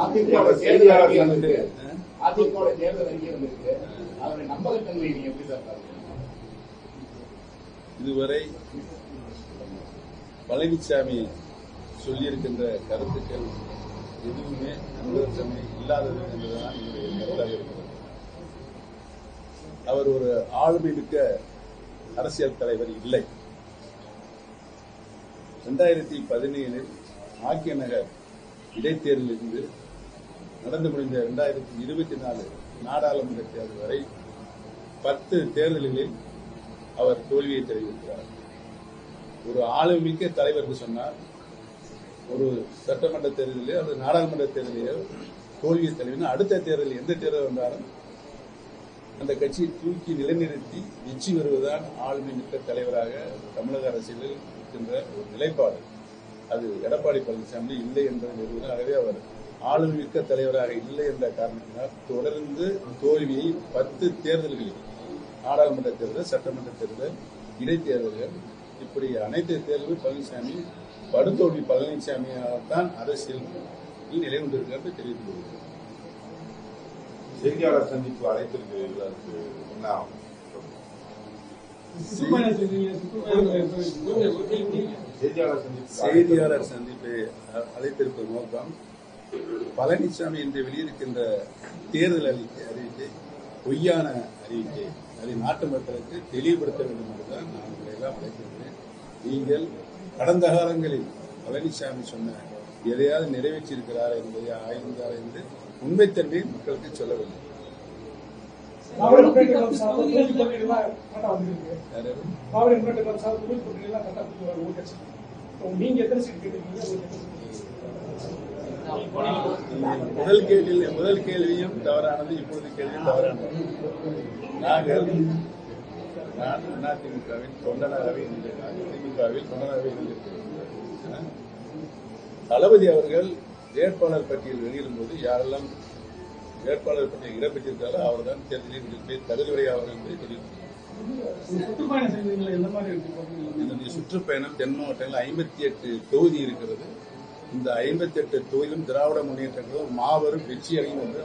அதிமுக தேர்தல் அறிக்கை வந்திருக்கு. அதனுடைய நம்பகத்தன்மை நீங்க எப்படி சார் பாருங்க? இதுவரை பழனிசாமி சொல்லியிருக்கின்ற கருத்துக்கள் எதுவுமே நம்பகத்தன்மை இல்லாதது என்பதுதான் என்னுடைய கருத்தாக இருக்கிறது. அவர் ஒரு ஆளுமை மிக்க அரசியல் தலைவர் இல்லை. 2017 ஆக்கிய நகர் இடைத்தேர்தலிலிருந்து நடந்து முடிந்த 2024 நாடாளுமன்ற தேர்தல் வரை 10 தேர்தல்களில் அவர் தோல்வியை தெரிவித்தார். ஒரு ஆளுமிக்க தலைவர் என்று சொன்னார், ஒரு சட்டமன்ற தேர்தலிலோ அல்லது நாடாளுமன்ற தேர்தலிலோ தோல்வியை தெரிவித்தார். அடுத்த தேர்தலில் எந்த தேர்தல் வந்தாலும் அந்த கட்சியை தூக்கி நிலைநிறுத்தி வெற்றி வருவதுதான் ஆளுமை மிக்க தலைவராக தமிழக அரசியலில் இருக்கின்ற ஒரு நிலைப்பாடு. அது எடப்பாடி பழனிசாமி இல்லை என்பதை நிறுவனம். ஆகவே அவர் ஆளுமை மிக்க தலைவராக இல்லை என்ற காரணத்தினால் தொடர்ந்து தோல்வியை 10 தேர்தல்களில், நாடாளுமன்ற தேர்தல், சட்டமன்ற தேர்தல், இடைத்தேர்தல்கள், இப்படி அனைத்து தேர்தலும் பழனிசாமி படுதோல்வி பழனிசாமியால்தான் அரசியல் நிலை கொண்டிருக்கிறது தெரிவித்து வருகிறது. செய்தியாளர் சந்திப்பு அழைத்திருக்கிறீர்கள், அதுக்கு என்ன செய்தியாளர் சந்திப்பை அழைத்திருப்பது நோக்கம் பழனிசாமி என்று வெளியிருக்கின்ற தேர்தல் அறிவிக்கை பொய்யான அறிவிக்கை, அதை நாட்டு மக்களுக்கு தெளிவுபடுத்த வேண்டும் என்றுதான் நான் உங்களை எல்லாம் அழைத்திருக்கிறேன். நீங்கள் கடந்த காலங்களில் பழனிசாமி சொன்ன எதையாவது நிறைவேற்றியிருக்கிறார் என்பதை ஆய்ந்தார் என்று உண்மைத்தன்மையை மக்களுக்கு சொல்லவில்லை. முதல் கேள்வியும் தவறானது, இப்பொழுது கேள்வியும் தவறானது. நான் அதிமுகவில் தொண்டனாகவே இருந்திருக்கிறேன். தளபதி அவர்கள் வேட்பாளர் பட்டியல் வெளியிடும் போது யாரெல்லாம் வேட்பாளர் பட்டியல் இடம்பெற்றிருந்தாலும் அவர்தான் தேர்தலில் தகுதியுடையவர் என்பதை தெரிவித்தார். என்னுடைய சுற்றுப்பயணம் தென் மாவட்டங்களில் 58 தொகுதி இருக்கிறது. இந்த 58 தொகுதியிலும் திராவிட முன்னேற்ற கழகம் மாபெரும் வெற்றி அடையும் என்று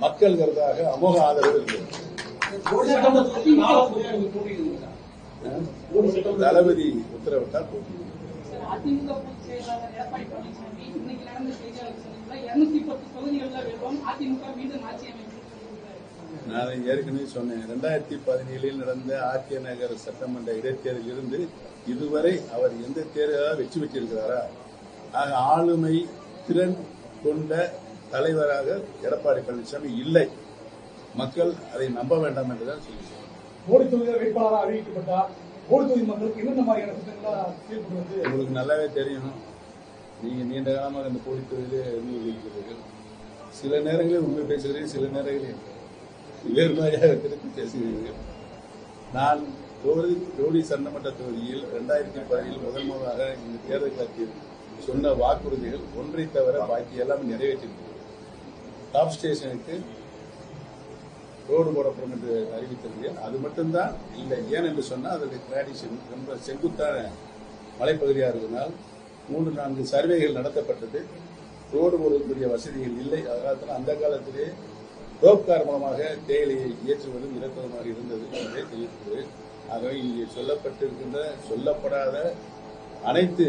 மக்கள் கருத்தாக அமோக ஆதரவு இருக்கிறது. தளபதி உத்தரவிட்டால் போட்டி. அதிமுக பொதுச் செயலாளர் எடப்பாடி பழனிசாமி இன்னைக்கு நடந்த செய்தியாளர் சந்திப்பில் 210 தொகுதிகளில் வெல்லும், அதிமுக மீண்டும் ஆட்சி அமைக்கும். நான் ஏற்கனவே சொன்னேன், 2017 நடந்த ஆக்கிய நகர் சட்டமன்ற இடைத்தேர்தலில் இருந்து இதுவரை அவர் எந்த தேர்தலாக வெற்றி பெற்றிருக்கிறாரா? ஆக ஆளுமை திறன் கொண்ட தலைவராக எடப்பாடி பழனிசாமி இல்லை. மக்கள் அதை நம்ப வேண்டாம் என்றுதான் சொல்லுங்கள். மோடி தொகுதியில் வேட்பாளராக அறிவிக்கப்பட்டார். மக்களுக்கு என்னென்ன மாதிரியான திட்டங்களா உங்களுக்கு நல்லாவே தெரியும். நீங்க நீண்ட காலமாக அந்த போலி தொகுதியிலே இருக்கிறீர்கள். சில நேரங்களில் உண்மை பேசுகிறீர்கள், சில நேரங்களில் வேறு மாதிரியாக திருப்பி பேசுகிறீர்கள். நான் ஜோடி சட்டமன்ற தொகுதியில் 2017 முதலாக இந்த தேர்தல் காலத்தில் சொன்ன வாக்குறுதிகள் ஒன்றை தவிர பாக்கி எல்லாம் நிறைவேற்றிருக்கிறது. டாப் ஸ்டேஷனுக்கு ரோடு போடப்படும் என்று அறிவித்திருக்கிறேன். அது மட்டும்தான் இல்லை. ஏன் என்று சொன்னால் அதற்கு கிராடிஷன் ரொம்ப செங்குத்தான மலைப்பகுதியாக இருந்ததால் 3-4 சர்வேகள் நடத்தப்பட்டது. ரோடு போடக்கூடிய வசதிகள் இல்லை. அதனால்தான் அந்த காலத்திலே ரோப்கார் மூலமாக தேயிலையை ஏற்றுவதும் இறக்குவதுமாக இருந்தது என்பதை தெரிவிக்கிறது. ஆகவே இங்கே சொல்லப்பட்டிருக்கின்ற சொல்லப்படாத அனைத்து